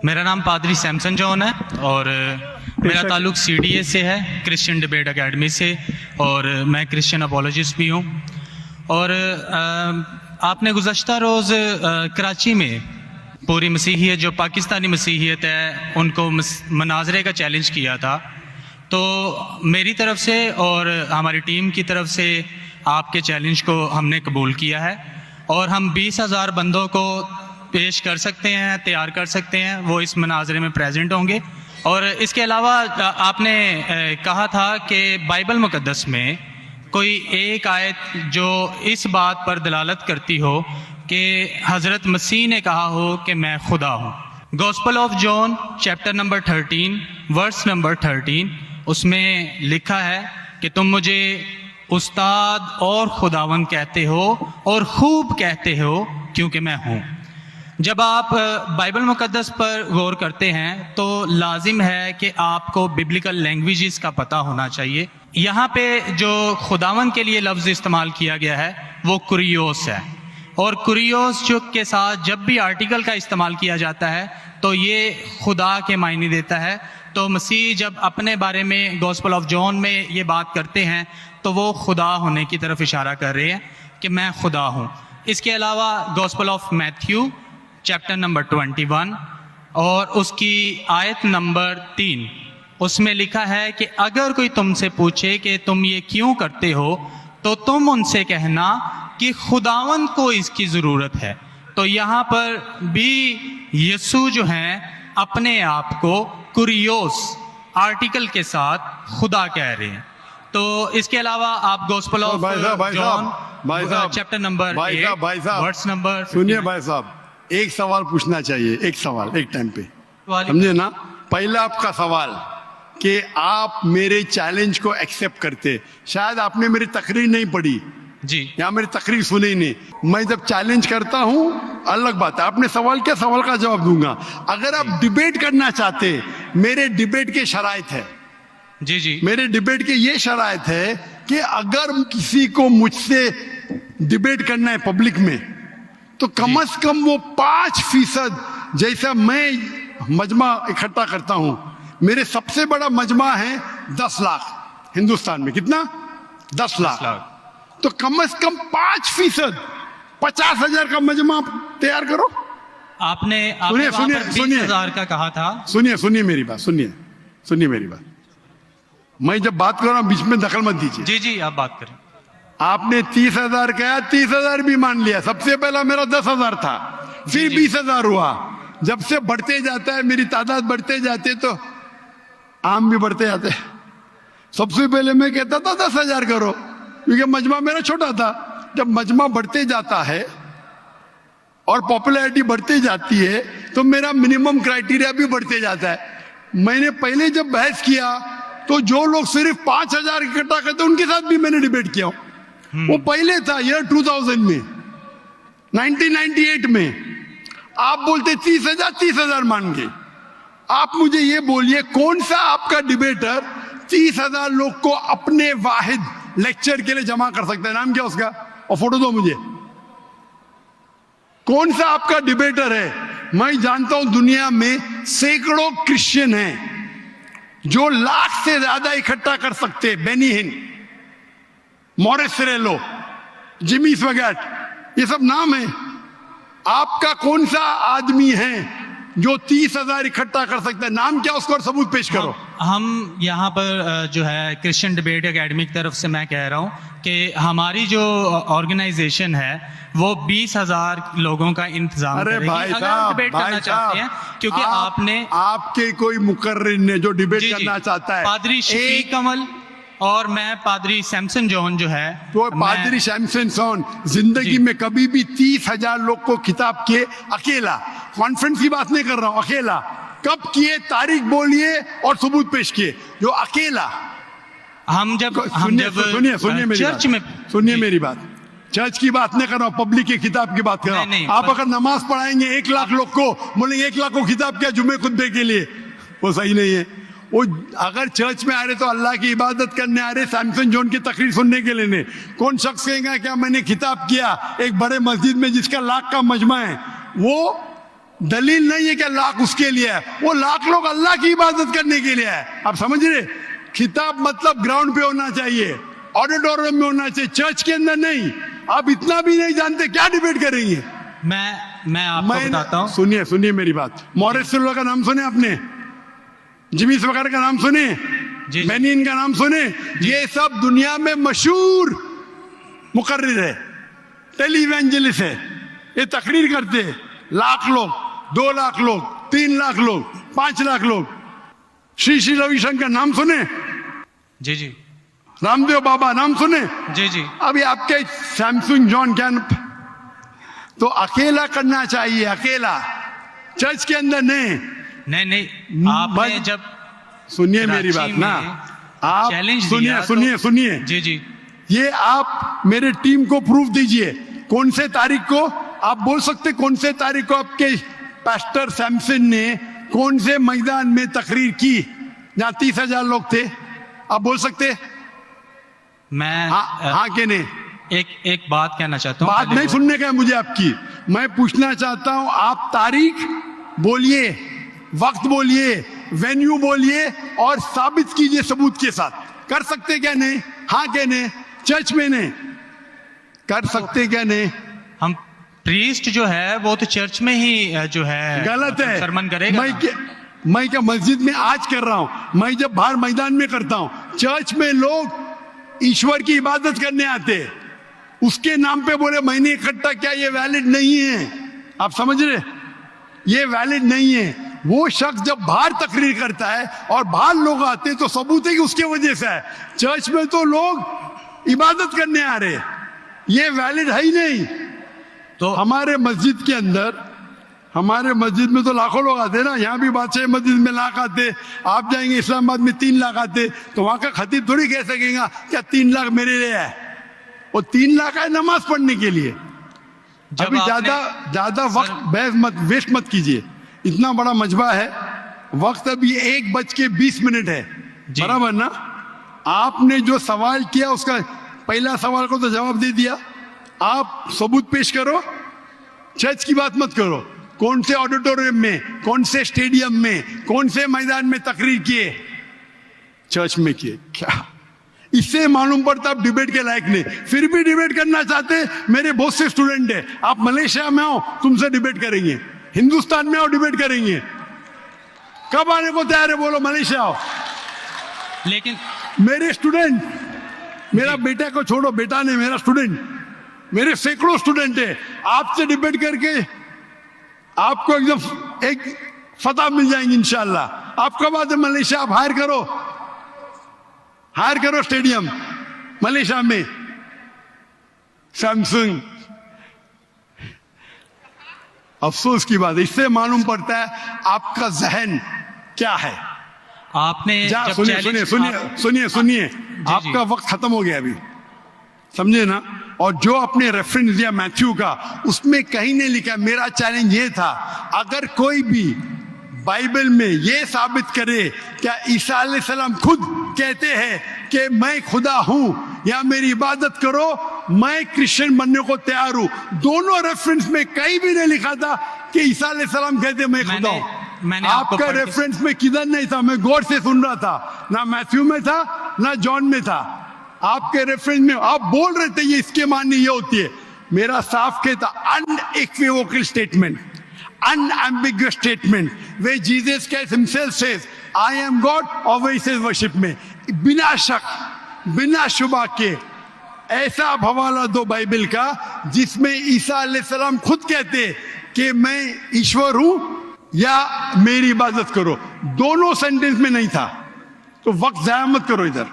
मेरा नाम पादरी सैमसन जॉन है और मेरा ताल्लुक़ CDA से है, क्रिश्चियन डिबेट एकेडमी से, और मैं क्रिश्चियन अपोलॉजिस्ट भी हूँ। और आपने गुज़श्ता रोज़ कराची में पूरी मसीहियत, जो पाकिस्तानी मसीहियत है, उनको मनाजरे का चैलेंज किया था। तो मेरी तरफ से और हमारी टीम की तरफ से आपके चैलेंज को हमने कबूल किया है और हम 20,000 बंदों को पेश कर सकते हैं, तैयार कर सकते हैं, वो इस मनाजरे में प्रेजेंट होंगे। और इसके अलावा आपने कहा था कि बाइबल मुक़द्दस में कोई एक आयत जो इस बात पर दलालत करती हो कि हज़रत मसीह ने कहा हो कि मैं खुदा हूँ। Gospel of John chapter number 13 verse number 13, उसमें लिखा है कि तुम मुझे उस्ताद और खुदावन कहते हो और खूब कहते हो क्योंकि मैं हूँ। जब आप बाइबल मुक़द्दस पर गौर करते हैं तो लाजिम है कि आपको बिब्लिकल लैंग्वेजेस का पता होना चाहिए। यहाँ पे जो खुदावन के लिए लफ्ज़ इस्तेमाल किया गया है वो कुरियोस है, और कुरियोस जो के साथ जब भी आर्टिकल का इस्तेमाल किया जाता है तो ये खुदा के मायने देता है। तो मसीह जब अपने बारे में गॉस्पेल ऑफ जॉन में ये बात करते हैं तो वो खुदा होने की तरफ इशारा कर रहे हैं कि मैं खुदा हूँ। इसके अलावा gospel of Matthew chapter number 21 और उसकी आयत नंबर 3, उसमें लिखा है कि अगर कोई तुमसे पूछे कि तुम ये क्यों करते हो तो तुम उनसे कहना कि खुदावन को इसकी ज़रूरत है। तो यहाँ पर भी यीशु जो हैं अपने आप को कुरियोस आर्टिकल के साथ खुदा कह रहे हैं। तो इसके अलावा आप gospel of John chapter number 8 verse number, सुनिए भाई साहब, एक सवाल पूछना चाहिए, एक सवाल एक टाइम पे, समझे ना। पहला आपका सवाल कि आप मेरे चैलेंज को एक्सेप्ट करते, शायद आपने मेरी तकरीर नहीं पढ़ी जी, या मेरी तकरीर सुनी नहीं। मैं जब चैलेंज करता हूँ अलग बात है, आपने सवाल किया, सवाल का जवाब दूंगा। अगर आप डिबेट करना चाहते, मेरे डिबेट के शराइत है, जी जी, मेरे डिबेट के ये शराइत है कि अगर किसी को मुझसे डिबेट करना है पब्लिक में तो कम से कम वो 5% जैसा मैं मजमा इकट्ठा करता हूं। मेरे सबसे बड़ा मजमा है 10 लाख हिंदुस्तान में। कितना? 10 लाख। तो कम से कम 5%, 50,000 का मजमा तैयार करो। आपने सुनिए 20,000 का कहा था। सुनिए मेरी बात, सुनिए मेरी बात। मैं जब बात कर रहा हूं बीच में दखल मत दीजिए। जी जी, आप बात करें। आपने 30,000 कहा, 30,000 भी मान लिया। सबसे पहला मेरा 10,000 था, फिर 20,000 हुआ। जब से बढ़ते जाता है, मेरी तादाद बढ़ते जाते तो आम भी बढ़ते जाते। सबसे पहले मैं कहता था 10,000 करो, क्योंकि मजमा मेरा छोटा था। जब मजमा बढ़ते जाता है और पॉपुलैरिटी बढ़ती जाती है तो मेरा मिनिमम क्राइटेरिया भी बढ़ते जाता है। मैंने पहले जब बहस किया तो जो लोग सिर्फ 5,000 इकट्ठा करते उनके साथ भी मैंने डिबेट किया। वो पहले था ईयर 2000 में, 1998 में। आप बोलते 30,000 मान गए। आप मुझे ये बोलिए, कौन सा आपका डिबेटर 30,000 लोग को अपने वाहिद लेक्चर के लिए जमा कर सकता है? नाम क्या उसका, और फोटो दो मुझे। कौन सा आपका डिबेटर है? मैं जानता हूं दुनिया में सैकड़ों क्रिश्चियन हैं जो लाख से ज्यादा इकट्ठा कर सकते। बेनी हिन, मॉरिस सिरेलो, जिमी स्वगैट, ये सब नाम है। आपका कौन सा आदमी है जो 30,000 इकट्ठा कर सकता है? नाम क्या उसको और सबूत पेश करो। हम यहाँ पर जो है क्रिश्चियन डिबेट एकेडमी की तरफ से मैं कह रहा हूँ कि हमारी जो ऑर्गेनाइजेशन है वो 20,000 लोगों का इंतजाम अरे करेगी। भाई अगर हम डिबेट करना चाहते हैं, क्योंकि आपने आपके कोई मुकर्रिर ने जो डिबेट करना चाहता है, पादरी शफीक कमल और मैं पादरी सैमसन जॉन जो है, तो पादरी सैमसन जॉन जिंदगी में कभी भी 30,000 लोग को खिताब किए अकेला। कॉन्फ्रेंस की बात नहीं कर रहा हूं, अकेला। कब किए? तारीख बोलिए और सबूत पेश किए। जो अकेला हम जब सुनिए मेरी चर्च बात, में, सुनिए मेरी बात। चर्च की बात नहीं कर रहा हूं, पब्लिक के खिताब की बात कर रहा हूं। आप अगर नमाज पढ़ाएंगे 1 लाख लोग को, बोलेंगे 1 लाख को खिताब किया जुमे खुतबे के लिए, वो सही नहीं है। वो अगर चर्च में आ रहे तो अल्लाह की इबादत करने आ रहे, सैमसन जॉन की तकरीर सुनने के लिए नहीं। कौन शख्स कहेगा क्या मैंने खिताब किया एक बड़े मस्जिद में जिसका लाख का मजमा है? वो दलील नहीं है कि लाख उसके लिए है, वो लाख लोग अल्लाह की इबादत करने के लिए है। आप समझ रहे? खिताब मतलब ग्राउंड पे होना चाहिए, ऑडिटोरियम में होना चाहिए, चर्च के अंदर नहीं। आप इतना भी नहीं जानते, क्या डिबेट करेंगे? मैं आपको बताता हूँ। सुनिए मेरी बात। मॉरिस सिल्वा का नाम सुने आपने? जिमी वगैरह का नाम सुने? जी। बेनिन का नाम सुने? ये सब दुनिया में मशहूर मुकर्रिर है, टेलीवेंजलिस्ट है। ये तकरीर करते हैं, लाख लोग, 2 लाख लोग, 3 लाख लोग, 5 लाख लोग। श्री रविशंकर नाम सुने? जी जी रामदेव बाबा नाम सुने? जी जी। अभी आपके सैमसंग जॉन कैन, तो अकेला करना चाहिए, अकेला, चर्च के अंदर नहीं। आपने जब सुनिए मेरी बात ना, आप सुनिए जी जी। ये आप मेरे टीम को प्रूफ दीजिए, कौन से तारीख को आप बोल सकते, कौन से तारीख को आपके पास्टर सैमसन ने कौन से मैदान में तकरीर की जहां 30,000 लोग थे? आप बोल सकते? मैं हाँ के नहीं? एक बात कहना चाहता हूँ। बात नहीं सुनने का है मुझे आपकी, मैं पूछना चाहता हूं, आप तारीख बोलिए, वक्त बोलिए, वेन्यू बोलिए और साबित कीजिए सबूत के साथ। कर सकते क्या नहीं? हाँ क्या नहीं? चर्च में नहीं कर सकते क्या नहीं? हम प्रीस्ट जो है वो तो चर्च में ही जो है गलत है, सरमन करेगा। मैं क्या मस्जिद में आज कर रहा हूं, मैं जब बाहर मैदान में करता हूं। चर्च में लोग ईश्वर की इबादत करने आते, उसके नाम पे बोले मैंने इकट्ठा किया, ये वैलिड नहीं है। आप समझ रहे? ये वैलिड नहीं है। वो शख्स जब बाहर तकरीर करता है और बाहर लोग आते तो सबूत है कि उसके वजह से है। चर्च में तो लोग इबादत करने आ रहे, ये वैलिड है ही नहीं। तो हमारे मस्जिद के अंदर, हमारे मस्जिद में तो लाखों लोग आते ना, यहाँ भी बादशाह मस्जिद में लाख आते, आप जाएंगे इस्लामाबाद में 3 लाख आते, तो वहां का खतीब थोड़ी कह सकेगा क्या 3 लाख मेरे लिए है। वो 3 लाख है नमाज पढ़ने के लिए। अभी ज्यादा वक्त बहस मत, वेस्ट मत कीजिए, इतना बड़ा मजबा है, वक्त अभी 1:20 है, बराबर ना? आपने जो सवाल किया उसका पहला सवाल को तो जवाब दे दिया। आप सबूत पेश करो, चर्च की बात मत करो। कौन से ऑडिटोरियम में, कौन से स्टेडियम में, कौन से मैदान में तकरीर किए? चर्च में किए। क्या इससे मालूम पड़ता आप डिबेट के लायक नहीं? फिर भी डिबेट करना चाहते। मेरे बहुत से स्टूडेंट है, आप मलेशिया में आओ, तुमसे डिबेट करेंगे, हिंदुस्तान में आओ डिबेट करेंगे। कब आने को तैयार है? बोलो, मलेशिया आओ। लेकिन मेरे स्टूडेंट, मेरा बेटा को छोड़ो, बेटा नहीं, मेरा स्टूडेंट, मेरे सैकड़ों स्टूडेंट है, आपसे डिबेट करके आपको एकदम एक फतह मिल जाएंगे इंशाल्लाह। आप कब आते मलेशिया? आप हायर करो स्टेडियम मलेशिया में, सैमसंग। अफसोस की बात, इससे मालूम पड़ता है आपका जहन क्या है। आपने सुनिए, आपका वक्त खत्म हो गया अभी, समझे ना? और जो आपने रेफरेंस दिया मैथ्यू का, उसमें कहीं नहीं लिखा। मेरा चैलेंज ये था, अगर कोई भी बाइबल में ये साबित करे क्या ईसा अलैहिस्सलाम खुद कहते हैं कि मैं खुदा हूं या मेरी इबादत करो, मैं क्रिश्चियन बनने को तैयार हूं। दोनों रेफरेंस में कहीं भी नहीं लिखा था कि ईसा अलैहिस्सलाम कहते मैं खुदा हूं। आपका रेफरेंस में किधर नहीं था, मैं गौर से सुन रहा था, ना मैथ्यू में था ना जॉन में था। आपके रेफरेंस में आप बोल रहे थे ये इसके माननी ये होती है। मेरा साफ कहता unequivocal statement, unambiguous statement where Jesus Christ himself says I am God और वही says worship में, बिना शक बिना शुबा के ऐसा हवाला दो बाइबल का जिसमें ईसा अलैहिस्सलाम खुद कहते कि मैं ईश्वर हूं या मेरी इबादत करो। दोनों सेंटेंस में नहीं था, तो वक्त जाया मत करो इधर।